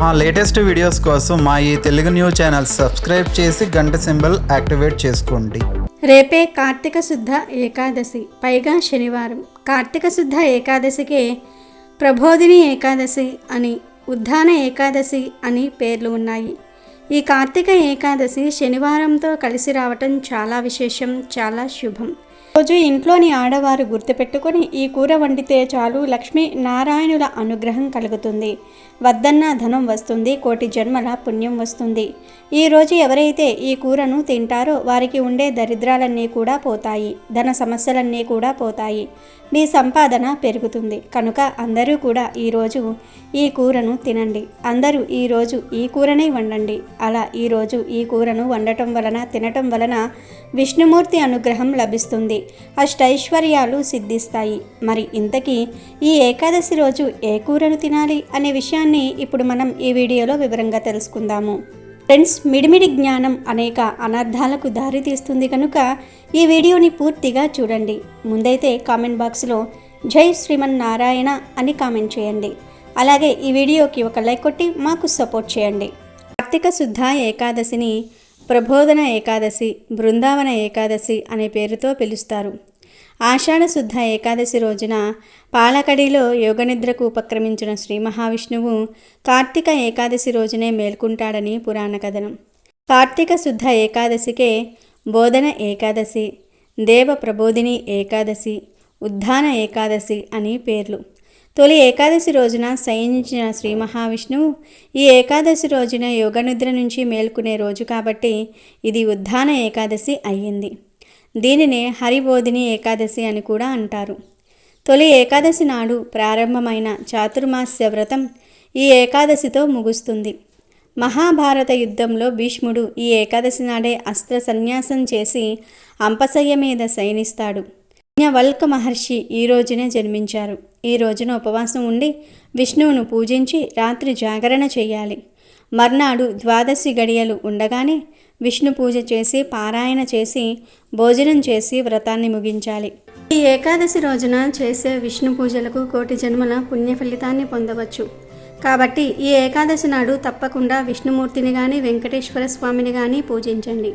మా latest videos కోసం మా ఈ తెలుగు న్యూస్ ఛానల్ సబ్స్క్రైబ్ చేసి గంట సింబల్ యాక్టివేట్ చేసుకోండి. రేపే కార్తీక శుద్ధ ఏకాదశి, పైగా శనివారం. కార్తీక శుద్ధ ఏకాదశికే ప్రబోధిని ఏకాదశి అని, ఉద్దాన ఏకాదశి అని పేర్లు ఉన్నాయి. ఈ కార్తీక ఏకాదశి శనివారంతో కలిసి రావటం చాలా విశేషం, చాలా శుభం. రోజు ఇంట్లోని ఆడవారు గుర్తుపెట్టుకొని ఈ కూర వండితే చాలు లక్ష్మీ నారాయణుల అనుగ్రహం కలుగుతుంది, వద్దన్న ధనం వస్తుంది, కోటి జన్మల పుణ్యం వస్తుంది. ఈరోజు ఎవరైతే ఈ కూరను తింటారో వారికి ఉండే దరిద్రాలన్నీ కూడా పోతాయి, ధన సమస్యలన్నీ కూడా పోతాయి, మీ సంపాదన పెరుగుతుంది. కనుక అందరూ కూడా ఈరోజు ఈ కూరను తినండి. అందరూ ఈరోజు ఈ కూరనే వండండి. అలా ఈరోజు ఈ కూరను వండటం వలన, తినటం వలన విష్ణుమూర్తి అనుగ్రహం లభిస్తుంది, అష్టైశ్వర్యాలు సిద్ధిస్తాయి. మరి ఇంతకీ ఈ ఏకాదశి రోజు ఏ కూరను తినాలి అనే విషయాన్ని ఇప్పుడు మనం ఈ వీడియోలో వివరంగా తెలుసుకుందాము. ఫ్రెండ్స్, మిడిమిడి జ్ఞానం అనేక అనర్థాలకు దారి తీస్తుంది కనుక ఈ వీడియోని పూర్తిగా చూడండి. ముందైతే కామెంట్ బాక్స్లో జై శ్రీమన్నారాయణ అని కామెంట్ చేయండి. అలాగే ఈ వీడియోకి ఒక లైక్ కొట్టి మాకు సపోర్ట్ చేయండి. కార్తీక శుద్ధ ఏకాదశిని ప్రబోధన ఏకాదశి, బృందావన ఏకాదశి అనే పేరుతో పిలుస్తారు. ఆషాఢ శుద్ధ ఏకాదశి రోజున పాలకడిలో యోగనిద్రకు ఉపక్రమించిన శ్రీ మహావిష్ణువు కార్తీక ఏకాదశి రోజునే మేల్కుంటాడని పురాణ కథనం. కార్తీక శుద్ధ ఏకాదశికే బోధన ఏకాదశి, దేవ ప్రబోధిని ఏకాదశి, ఉద్దాన ఏకాదశి అని పేర్లు. తొలి ఏకాదశి రోజున శయనించిన శ్రీ మహావిష్ణువు ఈ ఏకాదశి రోజున యోగనిద్ర నుంచి మేల్కొనే రోజు కాబట్టి ఇది ఉద్దాన ఏకాదశి అయ్యింది. దీనినే హరిబోధిని ఏకాదశి అని కూడా అంటారు. తొలి ఏకాదశి నాడు ప్రారంభమైన చాతుర్మాస్య వ్రతం ఈ ఏకాదశితో ముగుస్తుంది. మహాభారత యుద్ధంలో భీష్ముడు ఈ ఏకాదశి నాడే అస్త్ర సన్యాసం చేసి అంపశయ్య మీద శయనిస్తాడు. యాజ్ఞవల్క మహర్షి ఈ రోజునే జన్మించారు. ఈ రోజున ఉపవాసం ఉండి విష్ణువును పూజించి రాత్రి జాగరణ చేయాలి. మర్నాడు ద్వాదశి గడియలు ఉండగానే విష్ణు పూజ చేసి, పారాయణ చేసి, భోజనం చేసి వ్రతాన్ని ముగించాలి. ఈ ఏకాదశి రోజున చేసే విష్ణు పూజలకు కోటి జన్మల పుణ్య ఫలితాన్ని పొందవచ్చు. కాబట్టి ఈ ఏకాదశి నాడు తప్పకుండా విష్ణుమూర్తిని కానీ, వెంకటేశ్వర స్వామిని కానీ పూజించండి.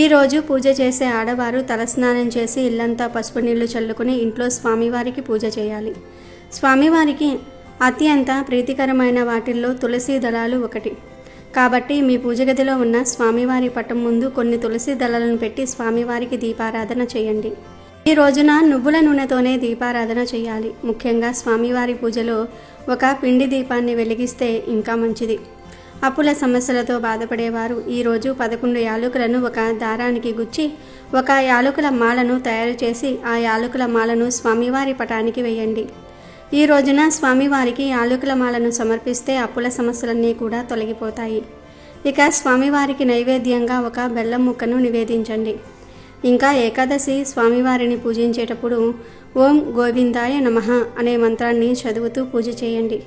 ఈరోజు పూజ చేసే ఆడవారు తలస్నానం చేసి ఇల్లంతా పసుపు నీళ్లు చల్లుకుని ఇంట్లో స్వామివారికి పూజ చేయాలి. స్వామివారికి అత్యంత ప్రీతికరమైన వాటిల్లో తులసి దళాలు ఒకటి. కాబట్టి మీ పూజ గదిలో ఉన్న స్వామివారి పటం ముందు కొన్ని తులసి దళాలను పెట్టి స్వామివారికి దీపారాధన చేయండి. ఈ రోజున నువ్వుల నూనెతోనే దీపారాధన చేయాలి. ముఖ్యంగా స్వామివారి పూజలో ఒక పిండి దీపాన్ని వెలిగిస్తే ఇంకా మంచిది. అప్పుల సమస్యలతో బాధపడేవారు ఈరోజు 11 యాలకులను ఒక దారానికి గుచ్చి ఒక యాలకుల మాలను తయారు చేసి ఆ యాలకుల మాలను స్వామివారి పటానికి వేయండి. ఈ రోజున స్వామివారికి యాలకుల మాలను సమర్పిస్తే అప్పుల సమస్యలన్నీ కూడా తొలగిపోతాయి. ఇక స్వామివారికి నైవేద్యంగా ఒక బెల్లం ముక్కను నివేదించండి. ఇంకా ఏకాదశి స్వామివారిని పూజించేటప్పుడు ఓం గోవిందాయ నమః అనే మంత్రాన్ని చదువుతూ పూజ చేయండి.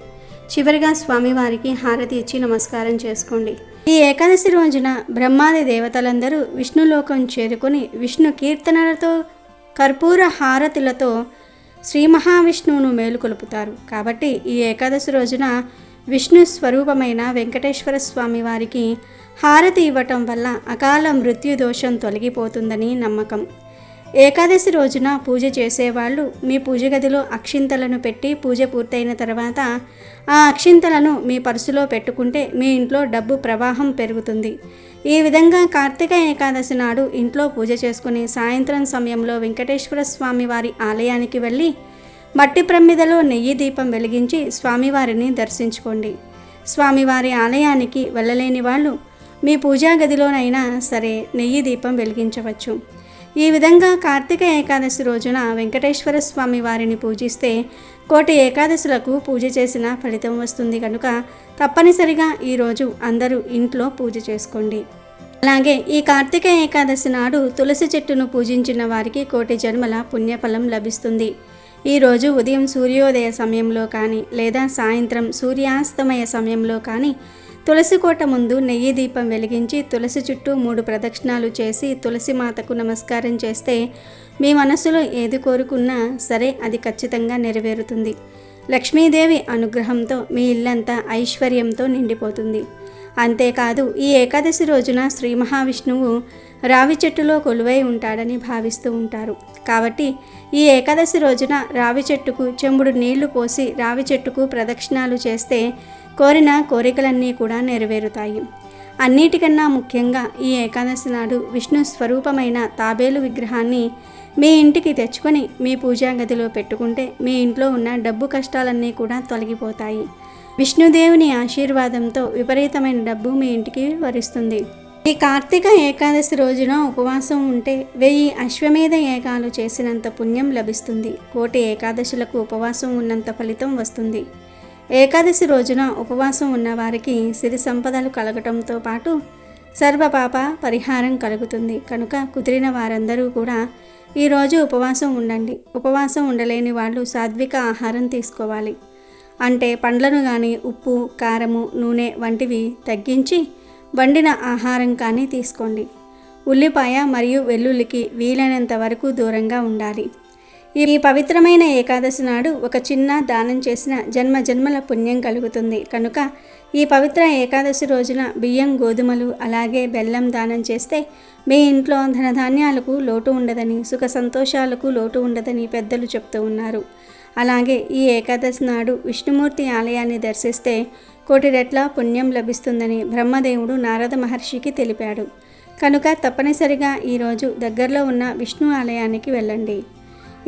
చివరిగా స్వామివారికి హారతి ఇచ్చి నమస్కారం చేసుకోండి. ఈ ఏకాదశి రోజున బ్రహ్మాది దేవతలందరూ విష్ణులోకం చేరుకొని విష్ణు కీర్తనలతో, కర్పూర హారతులతో శ్రీ మహావిష్ణువును మేలుకొలుపుతారు. కాబట్టి ఈ ఏకాదశి రోజున విష్ణు స్వరూపమైన వెంకటేశ్వర స్వామి వారికి హారతి ఇవ్వటం వల్ల అకాల మృత్యు దోషం తొలగిపోతుందని నమ్మకం. ఏకాదశి రోజున పూజ చేసేవాళ్ళు మీ పూజ గదిలో అక్షింతలను పెట్టి పూజ పూర్తయిన తర్వాత ఆ అక్షింతలను మీ పర్సులో పెట్టుకుంటే మీ ఇంట్లో డబ్బు ప్రవాహం పెరుగుతుంది. ఈ విధంగా కార్తీక ఏకాదశి నాడు ఇంట్లో పూజ చేసుకుని సాయంత్రం సమయంలో వెంకటేశ్వర స్వామి వారి ఆలయానికి వెళ్ళి మట్టి ప్రమిదలో నెయ్యి దీపం వెలిగించి స్వామివారిని దర్శించుకోండి. స్వామివారి ఆలయానికి వెళ్ళలేని వాళ్ళు మీ పూజా గదిలోనైనా సరే నెయ్యి దీపం వెలిగించవచ్చు. ఈ విధంగా కార్తీక ఏకాదశి రోజున వెంకటేశ్వర స్వామి వారిని పూజిస్తే కోటి ఏకాదశులకు పూజ చేసిన ఫలితం వస్తుంది. కనుక తప్పనిసరిగా ఈరోజు అందరూ ఇంట్లో పూజ చేసుకోండి. అలాగే ఈ కార్తీక ఏకాదశి నాడు తులసి చెట్టును పూజించిన వారికి కోటి జన్మల పుణ్యఫలం లభిస్తుంది. ఈరోజు ఉదయం సూర్యోదయ సమయంలో కానీ లేదా సాయంత్రం సూర్యాస్తమయ సమయంలో కానీ తులసి కోట ముందు నెయ్యి దీపం వెలిగించి తులసి చుట్టూ 3 ప్రదక్షిణాలు చేసి తులసి మాతకు నమస్కారం చేస్తే మీ మనసులో ఏది కోరుకున్నా సరే అది ఖచ్చితంగా నెరవేరుతుంది. లక్ష్మీదేవి అనుగ్రహంతో మీ ఇల్లంతా ఐశ్వర్యంతో నిండిపోతుంది. అంతేకాదు ఈ ఏకాదశి రోజున శ్రీ మహావిష్ణువు రావి చెట్టులో కొలువై ఉంటాడని భావిస్తూ ఉంటారు. కాబట్టి ఈ ఏకాదశి రోజున రావి చెట్టుకు చెంబుడు నీళ్లు పోసి రావి చెట్టుకు ప్రదక్షిణాలు చేస్తే కోరిన కోరికలన్నీ కూడా నెరవేరుతాయి. అన్నిటికన్నా ముఖ్యంగా ఈ ఏకాదశి నాడు విష్ణు స్వరూపమైన తాబేలు విగ్రహాన్ని మీ ఇంటికి తెచ్చుకొని మీ పూజా గదిలో పెట్టుకుంటే మీ ఇంట్లో ఉన్న డబ్బు కష్టాలన్నీ కూడా తొలగిపోతాయి. విష్ణుదేవుని ఆశీర్వాదంతో విపరీతమైన డబ్బు మీ ఇంటికి వరిస్తుంది. ఈ కార్తీక ఏకాదశి రోజున ఉపవాసం ఉంటే 1000 అశ్వమేధ యాగాలు చేసినంత పుణ్యం లభిస్తుంది. 1,000 ఏకాదశులకు ఉపవాసం ఉన్నంత ఫలితం వస్తుంది. ఏకాదశి రోజున ఉపవాసం ఉన్నవారికి సిరి సంపదలు కలగటంతో పాటు సర్వపాప పరిహారం కలుగుతుంది. కనుక కుదిరిన వారందరూ కూడా ఈరోజు ఉపవాసం ఉండండి. ఉపవాసం ఉండలేని వాళ్ళు సాత్విక ఆహారం తీసుకోవాలి. అంటే పండ్లను కానీ ఉప్పు, కారము, నూనె వంటివి తగ్గించి వండిన ఆహారం కానీ తీసుకోండి. ఉల్లిపాయ మరియు వెల్లుల్లికి వీలైనంత వరకు దూరంగా ఉండాలి. ఈ పవిత్రమైన ఏకాదశి నాడు ఒక చిన్న దానం చేసిన జన్మ జన్మల పుణ్యం కలుగుతుంది. కనుక ఈ పవిత్ర ఏకాదశి రోజున బియ్యం, గోధుమలు అలాగే బెల్లం దానం చేస్తే మీ ఇంట్లో ధనధాన్యాలకు లోటు ఉండదని, సుఖ సంతోషాలకు లోటు ఉండదని పెద్దలు చెప్తూ ఉన్నారు. అలాగే ఈ ఏకాదశి నాడు విష్ణుమూర్తి ఆలయాన్ని దర్శిస్తే 1,000 రెట్ల పుణ్యం లభిస్తుందని బ్రహ్మదేవుడు నారద మహర్షికి తెలిపాడు. కనుక తప్పనిసరిగా ఈరోజు దగ్గరలో ఉన్న విష్ణు ఆలయానికి వెళ్ళండి.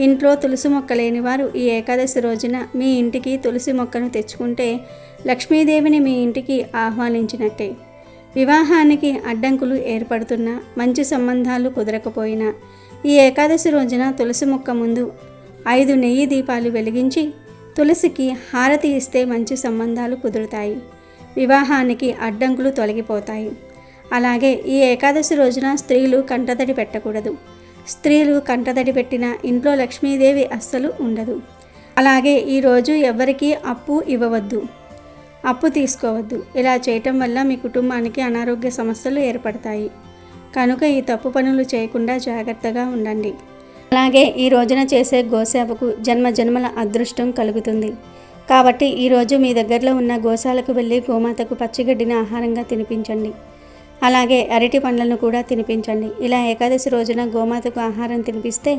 ఇంట్లో తులసి మొక్క లేని వారు ఈ ఏకాదశి రోజున మీ ఇంటికి తులసి మొక్కను తెచ్చుకుంటే లక్ష్మీదేవిని మీ ఇంటికి ఆహ్వానించినట్టే. వివాహానికి అడ్డంకులు ఏర్పడుతున్నా, మంచి సంబంధాలు కుదరకపోయినా ఈ ఏకాదశి రోజున తులసి మొక్క ముందు 5 నెయ్యి దీపాలు వెలిగించి తులసికి హారతి ఇస్తే మంచి సంబంధాలు కుదురుతాయి. వివాహానికి అడ్డంకులు తొలగిపోతాయి. అలాగే ఈ ఏకాదశి రోజున స్త్రీలు కంటతడి పెట్టకూడదు. స్త్రీలు కంటతడి పెట్టిన ఇంట్లో లక్ష్మీదేవి అస్సలు ఉండదు. అలాగే ఈరోజు ఎవరికీ అప్పు ఇవ్వవద్దు, అప్పు తీసుకోవద్దు. ఇలా చేయటం వల్ల మీ కుటుంబానికి అనారోగ్య సమస్యలు ఏర్పడతాయి. కనుక ఈ తప్పు పనులు చేయకుండా జాగ్రత్తగా ఉండండి. అలాగే ఈ రోజున చేసే గోసేవకు జన్మ జన్మల అదృష్టం కలుగుతుంది. కాబట్టి ఈరోజు మీ దగ్గరలో ఉన్న గోశాలకు వెళ్ళి గోమాతకు పచ్చిగడ్డిని ఆహారంగా తినిపించండి. అలాగే అరటి పండ్లను కూడా తినిపించండి. ఇలా ఏకాదశి రోజున గోమాతకు ఆహారం తినిపిస్తే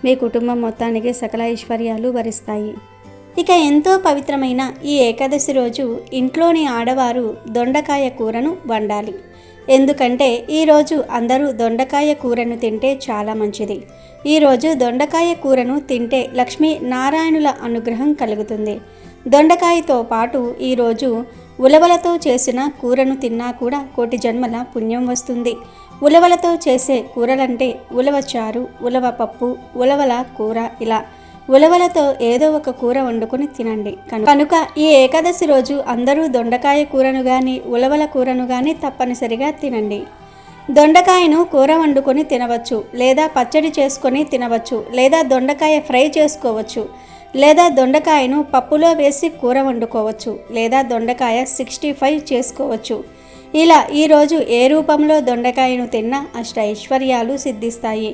మీ కుటుంబం మొత్తానికి సకల ఐశ్వర్యాలు వరిస్తాయి. ఇక ఎంతో పవిత్రమైన ఈ ఏకాదశి రోజు ఇంట్లోని ఆడవారు దొండకాయ కూరను వండాలి. ఎందుకంటే ఈరోజు అందరూ దొండకాయ కూరను తింటే చాలా మంచిది. ఈరోజు దొండకాయ కూరను తింటే లక్ష్మీ నారాయణుల అనుగ్రహం కలుగుతుంది. దొండకాయతో పాటు ఈరోజు ఉలవలతో చేసిన కూరను తిన్నా కూడా 1,000 జన్మల పుణ్యం వస్తుంది. ఉలవలతో చేసే కూరలంటే ఉలవచారు, ఉలవ పప్పు, ఉలవల కూర, ఇలా ఉలవలతో ఏదో ఒక కూర వండుకొని తినండి. కనుక ఈ ఏకాదశి రోజు అందరూ దొండకాయ కూరను కానీ ఉలవల కూరను కానీ తప్పనిసరిగా తినండి. దొండకాయను కూర వండుకొని తినవచ్చు, లేదా పచ్చడి చేసుకొని తినవచ్చు, లేదా దొండకాయ ఫ్రై చేసుకోవచ్చు, లేదా దొండకాయను పప్పులో వేసి కూర వండుకోవచ్చు, లేదా దొండకాయ 65 చేసుకోవచ్చు. ఇలా ఈరోజు ఏ రూపంలో దొండకాయను తిన్నా అష్ట ఐశ్వర్యాలు సిద్ధిస్తాయి.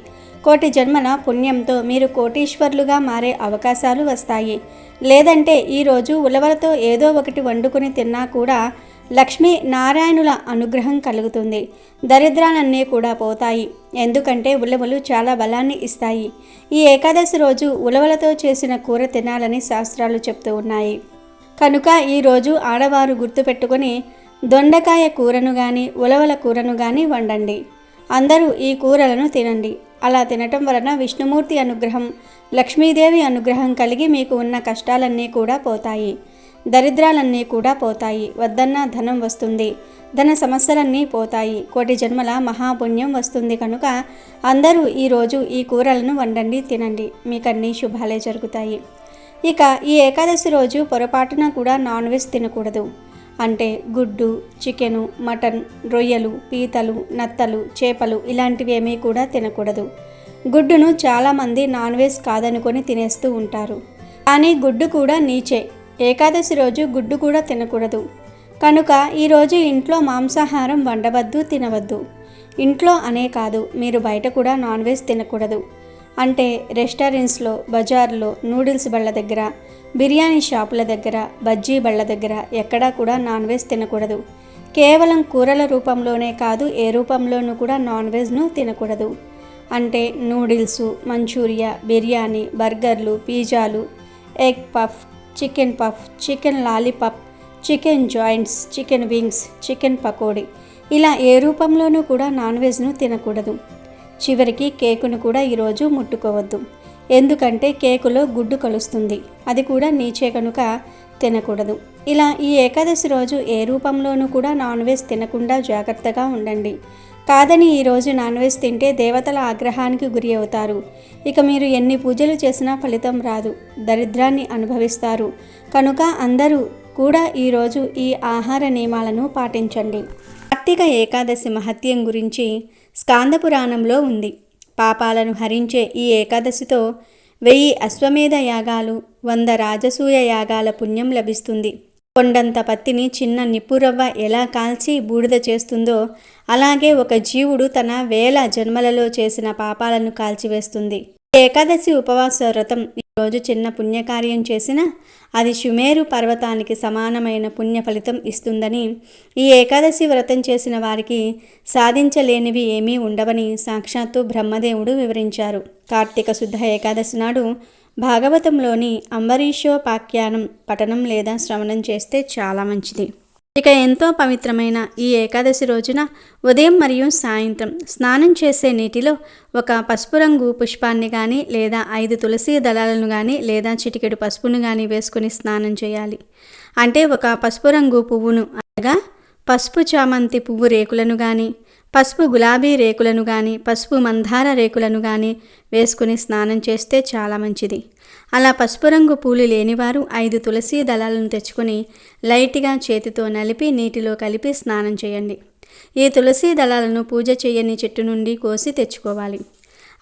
1,000 జన్మల పుణ్యంతో మీరు కోటీశ్వర్లుగా మారే అవకాశాలు వస్తాయి. లేదంటే ఈరోజు ఉలవలతో ఏదో ఒకటి వండుకొని తిన్నా కూడా లక్ష్మీ నారాయణుల అనుగ్రహం కలుగుతుంది. దరిద్రాలన్నీ కూడా పోతాయి. ఎందుకంటే ఉలవలు చాలా బలాన్ని ఇస్తాయి. ఈ ఏకాదశి రోజు ఉలవలతో చేసిన కూర తినాలని శాస్త్రాలు చెప్తూ ఉన్నాయి. కనుక ఈరోజు ఆడవారు గుర్తుపెట్టుకొని దొండకాయ కూరను కానీ ఉలవల కూరను కానీ వండండి. అందరూ ఈ కూరలను తినండి. అలా తినటం వలన విష్ణుమూర్తి అనుగ్రహం, లక్ష్మీదేవి అనుగ్రహం కలిగి మీకు ఉన్న కష్టాలన్నీ కూడా పోతాయి. దరిద్రాలన్నీ కూడా పోతాయి. వద్దన్న ధనం వస్తుంది. ధన సమస్యలన్నీ పోతాయి. 1,000 జన్మల మహాపుణ్యం వస్తుంది. కనుక అందరూ ఈరోజు ఈ కూరలను వండండి, తినండి. మీకన్నీ శుభాలే జరుగుతాయి. ఇక ఈ ఏకాదశి రోజు పొరపాటున కూడా నాన్ వెజ్ తినకూడదు. అంటే గుడ్డు, చికెను, మటన్, రొయ్యలు, పీతలు, నత్తలు, చేపలు ఇలాంటివి ఏమీ కూడా తినకూడదు. గుడ్డును చాలామంది నాన్ వెజ్ కాదనుకొని తినేస్తూ ఉంటారు. కానీ గుడ్డు కూడా నీచే. ఏకాదశి రోజు గుడ్డు కూడా తినకూడదు. కనుక ఈరోజు ఇంట్లో మాంసాహారం వండవద్దు, తినవద్దు. ఇంట్లో అనే కాదు, మీరు బయట కూడా నాన్ వెజ్ తినకూడదు. అంటే రెస్టారెంట్స్లో, బజార్లో, నూడిల్స్ బళ్ళ దగ్గర, బిర్యానీ షాపుల దగ్గర, బజ్జీ బళ్ళ దగ్గర ఎక్కడా కూడా నాన్ వెజ్ తినకూడదు. కేవలం కూరల రూపంలోనే కాదు, ఏ రూపంలోనూ కూడా నాన్ వెజ్ను తినకూడదు. అంటే నూడిల్స్, మంచూరియా, బిర్యానీ, బర్గర్లు, పిజ్జాలు, egg puff, chicken lollipop, chicken joints, chicken wings, chicken pakodi, ఇలా ఏ రూపంలోనూ కూడా నాన్ వెజ్ను తినకూడదు. చివరికి కేకును కూడా ఈరోజు ముట్టుకోవద్దు. ఎందుకంటే కేకులో గుడ్డు కలుస్తుంది, అది కూడా నీచే కనుక తినకూడదు. ఇలా ఈ ఏకాదశి రోజు ఏ రూపంలోనూ కూడా నాన్ వెజ్ తినకుండా జాగ్రత్తగా ఉండండి. కాదని ఈరోజు నాన్ వెజ్ తింటే దేవతల ఆగ్రహానికి గురి అవుతారు. ఇక మీరు ఎన్ని పూజలు చేసినా ఫలితం రాదు, దరిద్రాన్ని అనుభవిస్తారు. కనుక అందరూ కూడా ఈరోజు ఈ ఆహార నియమాలను పాటించండి. కార్తీక ఏకాదశి మహత్యం గురించి స్కాంద పురాణంలో ఉంది. పాపాలను హరించే ఈ ఏకాదశితో 1000 అశ్వమేధ యాగాలు, 100 రాజసూయ యాగాల పుణ్యం లభిస్తుంది. కొండంత పత్తిని చిన్న నిప్పురవ్వ ఎలా కాల్చి బూడిద చేస్తుందో అలాగే ఒక జీవుడు తన 1000 జన్మలలో చేసిన పాపాలను కాల్చివేస్తుంది. ఏకాదశి ఉపవాస వ్రతం ఈరోజు చిన్న పుణ్యకార్యం చేసినా అది సుమేరు పర్వతానికి సమానమైన పుణ్య ఫలితం ఇస్తుందని, ఈ ఏకాదశి వ్రతం చేసిన వారికి సాధించలేనివి ఏమీ ఉండవని సాక్షాత్తు బ్రహ్మదేవుడు వివరించారు. కార్తీక శుద్ధ ఏకాదశి నాడు భాగవతంలోని అంబరీషోపాఖ్యానం పఠనం లేదా శ్రవణం చేస్తే చాలా మంచిది. ఇక ఎంతో పవిత్రమైన ఈ ఏకాదశి రోజున ఉదయం మరియు సాయంత్రం స్నానం చేసే నీటిలో ఒక పసుపు రంగు పుష్పాన్ని కానీ లేదా 5 తులసి దళాలను కానీ లేదా చిటికెడు పసుపును కానీ వేసుకుని స్నానం చేయాలి. అంటే ఒక పసుపు రంగు పువ్వును అనగా పసుపు చామంతి పువ్వు రేకులను కానీ, పసుపు గులాబీ రేకులను కానీ, పసుపు మందార రేకులను కానీ వేసుకుని స్నానం చేస్తే చాలా మంచిది. అలా పసుపు రంగు పూలు లేనివారు 5 తులసి దళాలను తెచ్చుకొని లైట్గా చేతితో నలిపి నీటిలో కలిపి స్నానం చేయండి. ఈ తులసి దళాలను పూజ చేయని చెట్టు నుండి కోసి తెచ్చుకోవాలి.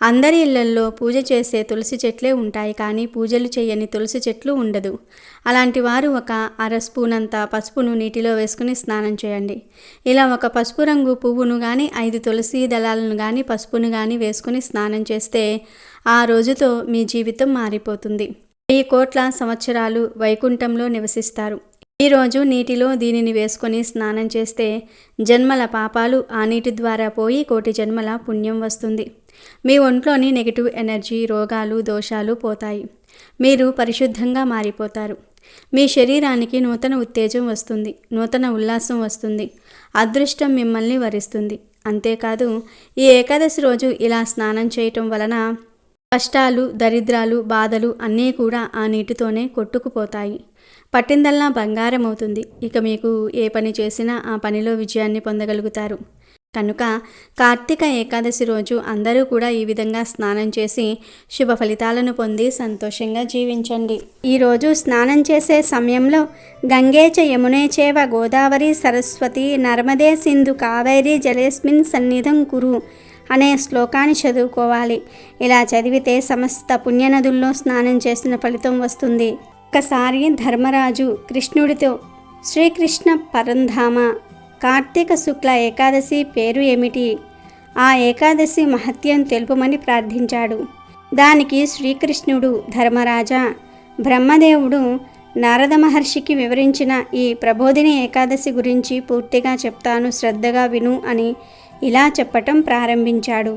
అందరి ఇళ్లల్లో పూజ చేసే తులసి చెట్లే ఉంటాయి, కానీ పూజలు చేయని తులసి చెట్లు ఉండదు. అలాంటి వారు ఒక అర స్పూన్ అంత పసుపును నీటిలో వేసుకుని స్నానం చేయండి. ఇలా ఒక పసుపు రంగు పువ్వును కానీ 5 తులసి దళాలను కానీ పసుపును కానీ వేసుకుని స్నానం చేస్తే ఆ రోజుతో మీ జీవితం మారిపోతుంది. 1000 కోట్ల సంవత్సరాలు వైకుంఠంలో నివసిస్తారు. ఈరోజు నీటిలో దీనిని వేసుకొని స్నానం చేస్తే జన్మల పాపాలు ఆ నీటి ద్వారా పోయి 1,000,000 జన్మల పుణ్యం వస్తుంది. మీ ఒంట్లోని నెగిటివ్ ఎనర్జీ, రోగాలు, దోషాలు పోతాయి. మీరు పరిశుద్ధంగా మారిపోతారు. మీ శరీరానికి నూతన ఉత్తేజం వస్తుంది, నూతన ఉల్లాసం వస్తుంది, అదృష్టం మిమ్మల్ని వరిస్తుంది. అంతేకాదు ఈ ఏకాదశి రోజు ఇలా స్నానం చేయటం వలన కష్టాలు, దరిద్రాలు, బాధలు అన్నీ కూడా ఆ నీటితోనే కొట్టుకుపోతాయి. పట్టిందల్లా బంగారం అవుతుంది. ఇక మీకు ఏ పని చేసినా ఆ పనిలో విజయాన్ని పొందగలుగుతారు. కనుక కార్తీక ఏకాదశి రోజు అందరూ కూడా ఈ విధంగా స్నానం చేసి శుభ ఫలితాలను పొంది సంతోషంగా జీవించండి. ఈరోజు స్నానం చేసే సమయంలో గంగే చ యమునే చేవ గోదావరి సరస్వతి నర్మదే సింధు కావేరి జలేస్మిన్ సన్నిధం కురు అనే శ్లోకాన్ని చదువుకోవాలి. ఇలా చదివితే సమస్త పుణ్యనదుల్లో స్నానం చేసిన ఫలితం వస్తుంది. ఒకసారి ధర్మరాజు కృష్ణుడితో, శ్రీకృష్ణ పరంధామ, కార్తీక శుక్ల ఏకాదశి పేరు ఏమిటి? ఆ ఏకాదశి మహత్యం తెలుపమని ప్రార్థించాడు. దానికి శ్రీకృష్ణుడు, ధర్మరాజా, బ్రహ్మదేవుడు నారద మహర్షికి వివరించిన ఈ ప్రబోధిని ఏకాదశి గురించి పూర్తిగా చెప్తాను, శ్రద్ధగా విను అని ఇలా చెప్పటం ప్రారంభించాడు.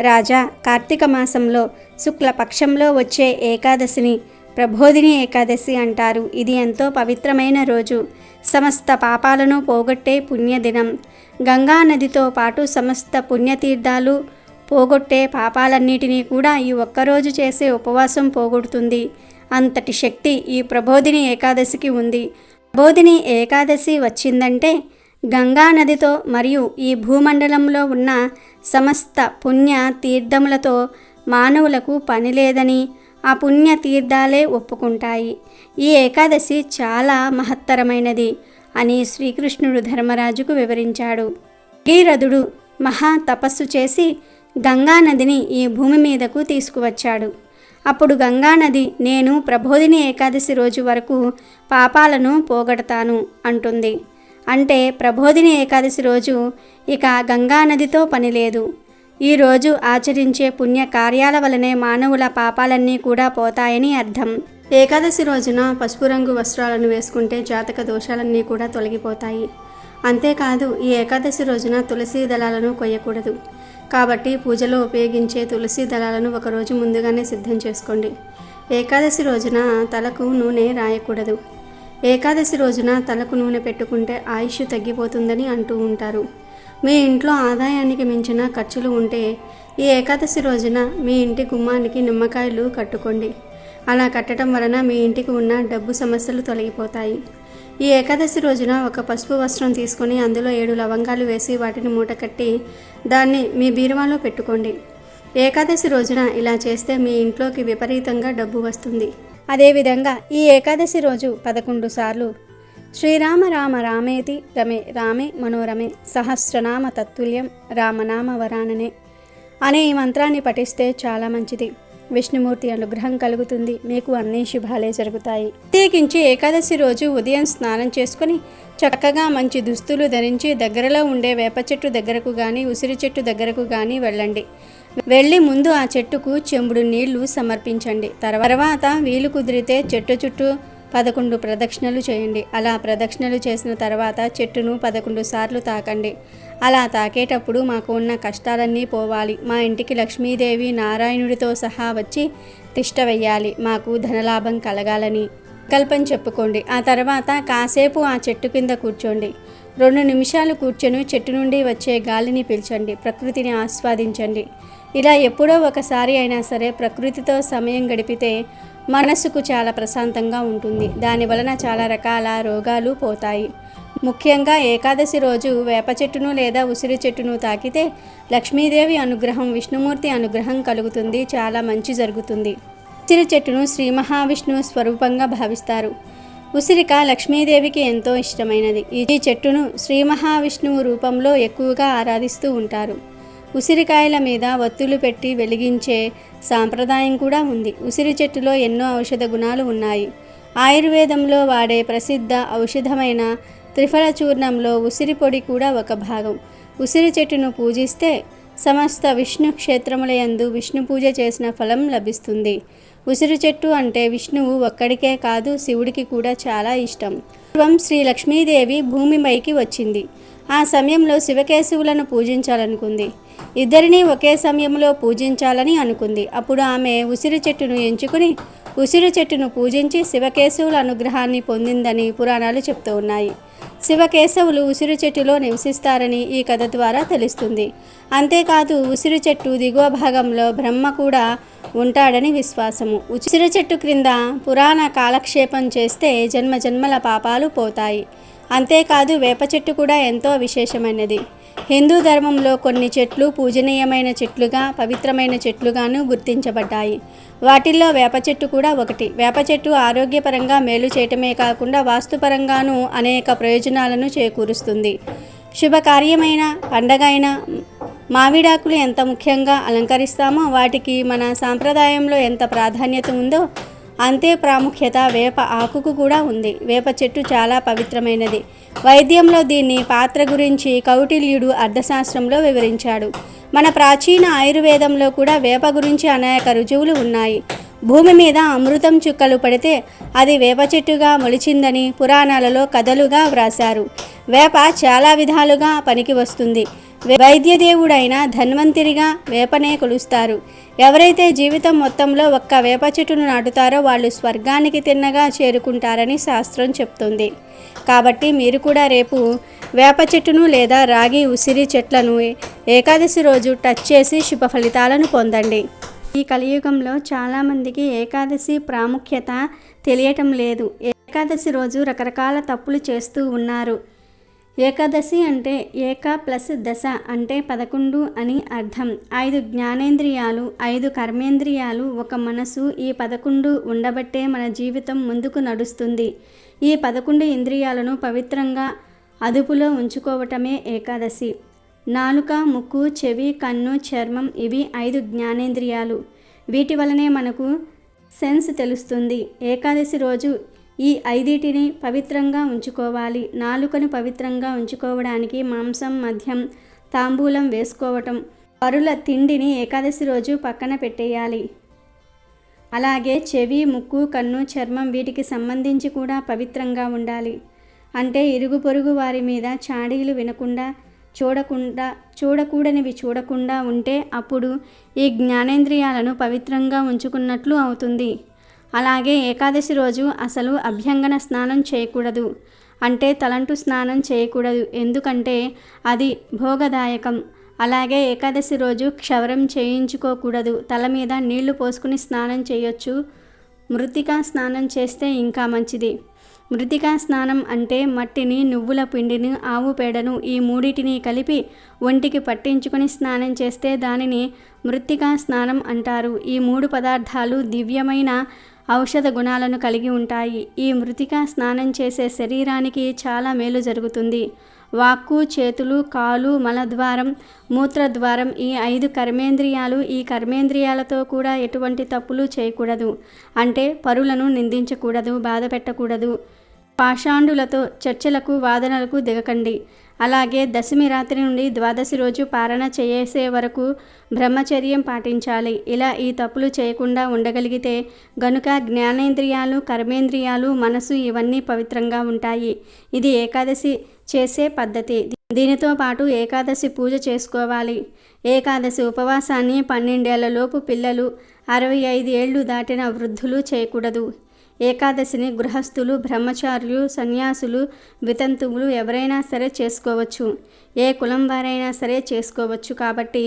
రాజా, కార్తీక మాసంలో శుక్లపక్షంలో వచ్చే ఏకాదశిని ప్రబోధిని ఏకాదశి అంటారు. ఇది ఎంతో పవిత్రమైన రోజు. సమస్త పాపాలను పోగొట్టే పుణ్యదినం. గంగా నదితో పాటు సమస్త పుణ్యతీర్థాలు పోగొట్టే పాపాలన్నిటినీ కూడా ఈ ఒక్కరోజు చేసే ఉపవాసం పోగొడుతుంది. అంతటి శక్తి ఈ ప్రబోధిని ఏకాదశికి ఉంది. ప్రబోధిని ఏకాదశి వచ్చిందంటే గంగా నదితో మరియు ఈ భూమండలంలో ఉన్న సమస్త పుణ్య తీర్థములతో మానవులకు పని లేదని ఆ పుణ్య తీర్థాలే ఒప్పుకుంటాయి. ఈ ఏకాదశి చాలా మహత్తరమైనది అని శ్రీకృష్ణుడు ధర్మరాజుకు వివరించాడు. భగీరథుడు మహా తపస్సు చేసి గంగానదిని ఈ భూమి మీదకు తీసుకువచ్చాడు. అప్పుడు గంగానది, నేను ప్రబోధిని ఏకాదశి రోజు వరకు పాపాలను పోగొడతాను అంటుంది. అంటే ప్రబోధిని ఏకాదశి రోజు ఇక గంగానదితో పని లేదు. ఈరోజు ఆచరించే పుణ్య కార్యాల వలనే మానవుల పాపాలన్నీ కూడా పోతాయని అర్థం. ఏకాదశి రోజున పసుపు రంగు వస్త్రాలను వేసుకుంటే జాతక దోషాలన్నీ కూడా తొలగిపోతాయి. అంతేకాదు ఈ ఏకాదశి రోజున తులసి దళాలను కొయ్యకూడదు. కాబట్టి పూజలో ఉపయోగించే తులసి దళాలను ఒకరోజు ముందుగానే సిద్ధం చేసుకోండి. ఏకాదశి రోజున తలకు నూనె రాయకూడదు. ఏకాదశి రోజున తలకు నూనె పెట్టుకుంటే ఆయుష్ తగ్గిపోతుందని అంటూ ఉంటారు. మీ ఇంట్లో ఆదాయానికి మించిన ఖర్చులు ఉంటే ఈ ఏకాదశి రోజున మీ ఇంటి గుమ్మానికి నిమ్మకాయలు కట్టుకోండి. అలా కట్టడం వలన మీ ఇంటికి ఉన్న డబ్బు సమస్యలు తొలగిపోతాయి. ఈ ఏకాదశి రోజున ఒక పసుపు వస్త్రం తీసుకొని అందులో 7 లవంగాలు వేసి వాటిని మూట కట్టి దాన్ని మీ బీరువాలో పెట్టుకోండి. ఏకాదశి రోజున ఇలా చేస్తే మీ ఇంట్లోకి విపరీతంగా డబ్బు వస్తుంది. అదేవిధంగా ఈ ఏకాదశి రోజు 11 సార్లు శ్రీరామ రామ రామేతి రమే రామే మనోరమే సహస్రనామ తత్తుల్యం రామనామ వరాననే అనే ఈ మంత్రాన్ని పఠిస్తే చాలా మంచిది. విష్ణుమూర్తి అనుగ్రహం కలుగుతుంది. మీకు అన్ని శుభాలే జరుగుతాయి. ప్రత్యేకించి ఏకాదశి రోజు ఉదయం స్నానం చేసుకుని చక్కగా మంచి దుస్తులు ధరించి దగ్గరలో ఉండే వేప చెట్టు దగ్గరకు కానీ ఉసిరి చెట్టు దగ్గరకు కానీ వెళ్ళండి. వెళ్ళి ముందు ఆ చెట్టుకు చెంబుడు నీళ్లు సమర్పించండి. తర్వాత వీలు కుదిరితే చెట్టు చుట్టూ 11 ప్రదక్షిణలు చేయండి. అలా ప్రదక్షిణలు చేసిన తర్వాత చెట్టును 11 సార్లు తాకండి. అలా తాకేటప్పుడు మాకు ఉన్న కష్టాలన్నీ పోవాలి, మా ఇంటికి లక్ష్మీదేవి నారాయణుడితో సహా వచ్చి తిష్ట వెయ్యాలి, మాకు ధనలాభం కలగాలని కల్పన చెప్పుకోండి. ఆ తర్వాత కాసేపు ఆ చెట్టు కింద కూర్చోండి. 2 నిమిషాలు కూర్చొని చెట్టు నుండి వచ్చే గాలిని పీల్చండి, ప్రకృతిని ఆస్వాదించండి. ఇలా ఎప్పుడో ఒకసారి అయినా సరే ప్రకృతితో సమయం గడిపితే మనసుకు చాలా ప్రశాంతంగా ఉంటుంది. దాని వలన చాలా రకాల రోగాలు పోతాయి. ముఖ్యంగా ఏకాదశి రోజు వేప చెట్టును లేదా ఉసిరి చెట్టును తాకితే లక్ష్మీదేవి అనుగ్రహం, విష్ణుమూర్తి అనుగ్రహం కలుగుతుంది. చాలా మంచి జరుగుతుంది. ఉసిరి చెట్టును శ్రీ మహావిష్ణువు స్వరూపంగా భావిస్తారు. ఉసిరిక లక్ష్మీదేవికి ఎంతో ఇష్టమైనది. ఈ చెట్టును శ్రీ మహావిష్ణువు రూపంలో ఎక్కువగా ఆరాధిస్తూ ఉంటారు. ఉసిరికాయల మీద ఒత్తులు పెట్టి వెలిగించే సాంప్రదాయం కూడా ఉంది. ఉసిరి చెట్టులో ఎన్నో ఔషధ గుణాలు ఉన్నాయి. ఆయుర్వేదంలో వాడే ప్రసిద్ధ ఔషధమైన త్రిఫల చూర్ణంలో ఉసిరి పొడి కూడా ఒక భాగం. ఉసిరి చెట్టును పూజిస్తే సమస్త విష్ణు క్షేత్రములయందు విష్ణు పూజ చేసిన ఫలం లభిస్తుంది. ఉసిరి చెట్టు అంటే విష్ణువు ఒక్కడికే కాదు, శివుడికి కూడా చాలా ఇష్టం. పూర్వం శ్రీ లక్ష్మీదేవి భూమిపైకి వచ్చింది. ఆ సమయంలో శివకేశవులను పూజించాలనుకుంది. ఇద్దరిని ఒకే సమయంలో పూజించాలని అనుకుంది. అప్పుడు ఆమె ఉసిరి చెట్టును ఎంచుకుని ఉసిరి చెట్టును పూజించి శివకేశవుల అనుగ్రహాన్ని పొందిందని పురాణాలు చెప్తూ ఉన్నాయి. శివకేశవులు ఉసిరి చెట్టులో నివసిస్తారని ఈ కథ ద్వారా తెలుస్తుంది. అంతేకాదు ఉసిరి చెట్టు దిగువ భాగంలో బ్రహ్మ కూడా ఉంటాడని విశ్వాసము. ఉసిరి చెట్టు క్రింద పురాణ కాలక్షేపం చేస్తే జన్మ జన్మల పాపాలు పోతాయి. అంతేకాదు వేప చెట్టు కూడా ఎంతో విశేషమైనది. హిందూ ధర్మంలో కొన్ని చెట్లు పూజనీయమైన చెట్లుగా, పవిత్రమైన చెట్లుగాను గుర్తించబడ్డాయి. వాటిల్లో వేప చెట్టు కూడా ఒకటి. వేప చెట్టు ఆరోగ్యపరంగా మేలు చేయటమే కాకుండా వాస్తుపరంగానూ అనేక ప్రయోజనాలను చేకూరుస్తుంది. శుభకార్యమైన పండగ అయిన మామిడాకులు ఎంత ముఖ్యంగా అలంకరిస్తామో వాటికి మన సాంప్రదాయంలో ఎంత ప్రాధాన్యత ఉందో అంతే ప్రాముఖ్యత వేప ఆకుకు కూడా ఉంది. వేప చెట్టు చాలా పవిత్రమైనది. వైద్యంలో దీన్ని పాత్ర గురించి కౌటిల్యుడు అర్థశాస్త్రంలో వివరించాడు. మన ప్రాచీన ఆయుర్వేదంలో కూడా వేప గురించి అనేక రుజువులు ఉన్నాయి. భూమి మీద అమృతం చుక్కలు పడితే అది వేప చెట్టుగా మొలిచిందని పురాణాలలో కథలుగా వ్రాశారు. వేప చాలా విధాలుగా పనికి వస్తుంది. వైద్యదేవుడైన ధన్వంతరిగా వేపనే కొలుస్తారు. ఎవరైతే జీవితం మొత్తంలో ఒక్క వేప చెట్టును నాటుతారో వాళ్ళు స్వర్గానికి తిన్నగా చేరుకుంటారని శాస్త్రం చెప్తుంది. కాబట్టి మీరు కూడా రేపు వేప చెట్టును లేదా రాగి ఉసిరి చెట్లను ఏకాదశి రోజు టచ్ చేసి శుభ ఫలితాలను పొందండి. ఈ కలియుగంలో చాలామందికి ఏకాదశి ప్రాముఖ్యత తెలియటం లేదు. ఏకాదశి రోజు రకరకాల తప్పులు చేస్తూ ఉన్నారు. ఏకాదశి అంటే ఏక ప్లస్ దశ అంటే 11 అని అర్థం. 5 జ్ఞానేంద్రియాలు, 5 కర్మేంద్రియాలు, ఒక మనసు, ఈ 11 ఉండబట్టే మన జీవితం ముందుకు నడుస్తుంది. ఈ 11 ఇంద్రియాలను పవిత్రంగా అదుపులో ఉంచుకోవటమే ఏకాదశి. నాలుక, ముక్కు, చెవి, కన్ను, చర్మం ఇవి 5 జ్ఞానేంద్రియాలు. వీటి వలనే మనకు సెన్స్ తెలుస్తుంది. ఏకాదశి రోజు ఈ 5టిని పవిత్రంగా ఉంచుకోవాలి. నాలుకను పవిత్రంగా ఉంచుకోవడానికి మాంసం, మద్యం, తాంబూలం వేసుకోవటం, పరుల తిండిని ఏకాదశి రోజు పక్కన పెట్టేయాలి. అలాగే చెవి, ముక్కు, కన్ను, చర్మం వీటికి సంబంధించి కూడా పవిత్రంగా ఉండాలి. అంటే ఇరుగు పొరుగు వారి మీద చాడీలు వినకుండా, చూడకూడనివి చూడకుండా ఉంటే అప్పుడు ఈ జ్ఞానేంద్రియాలను పవిత్రంగా ఉంచుకున్నట్లు అవుతుంది. అలాగే ఏకాదశి రోజు అసలు అభ్యంగన స్నానం చేయకూడదు. అంటే తలంటు స్నానం చేయకూడదు, ఎందుకంటే అది భోగదాయకం. అలాగే ఏకాదశి రోజు క్షవరం చేయించుకోకూడదు. తల మీద నీళ్లు పోసుకుని స్నానం చేయొచ్చు. మృత్తికా స్నానం చేస్తే ఇంకా మంచిది. మృత్తికా స్నానం అంటే మట్టిని, నువ్వుల పిండిని, ఆవు పేడను ఈ మూడిటిని కలిపి ఒంటికి పట్టించుకొని స్నానం చేస్తే దానిని మృత్తికా స్నానం అంటారు. ఈ 3 పదార్థాలు దివ్యమైన ఔషధ గుణాలను కలిగి ఉంటాయి. ఈ మృత్తికా స్నానం చేసే శరీరానికి చాలా మేలు జరుగుతుంది. వాక్కు, చేతులు, కాలు, మలద్వారం, మూత్రద్వారం ఈ 5 కర్మేంద్రియాలు. ఈ కర్మేంద్రియాలతో కూడా ఎటువంటి తప్పులు చేయకూడదు. అంటే పరులను నిందించకూడదు, బాధ పెట్టకూడదు. పాషాండులతో చర్చలకు, వాదనలకు దిగకండి. అలాగే దశమి రాత్రి నుండి ద్వాదశి రోజు పారణ చేసే వరకు బ్రహ్మచర్యం పాటించాలి. ఇలా ఈ తప్పులు చేయకుండా ఉండగలిగితే గనుక జ్ఞానేంద్రియాలు, కర్మేంద్రియాలు, మనసు ఇవన్నీ పవిత్రంగా ఉంటాయి. ఇది ఏకాదశి చేసే పద్ధతి. దీనితో పాటు ఏకాదశి పూజ చేసుకోవాలి. ఏకాదశి ఉపవాసాన్ని 12 ఏళ్లలోపు పిల్లలు, 65 ఏళ్లు దాటిన వృద్ధులు చేయకూడదు. ఏకాదశిని గృహస్థులు, బ్రహ్మచారులు, సన్యాసులు, వితంతువులు ఎవరైనా సరే చేసుకోవచ్చు. ఏ కులం వారైనా సరే చేసుకోవచ్చు. కాబట్టి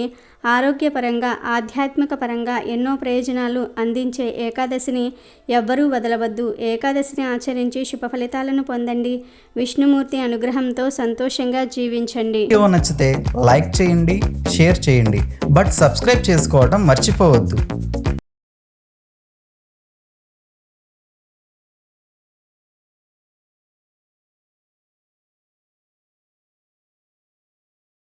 ఆరోగ్యపరంగా, ఆధ్యాత్మిక పరంగా ఎన్నో ప్రయోజనాలు అందించే ఏకాదశిని ఎవ్వరూ వదలవద్దు. ఏకాదశిని ఆచరించి శుభ ఫలితాలను పొందండి. విష్ణుమూర్తి అనుగ్రహంతో సంతోషంగా జీవించండి. వీడియో నచ్చితే లైక్ చేయండి, షేర్ చేయండి, బట్ సబ్స్క్రైబ్ చేసుకోవడం మర్చిపోవద్దు.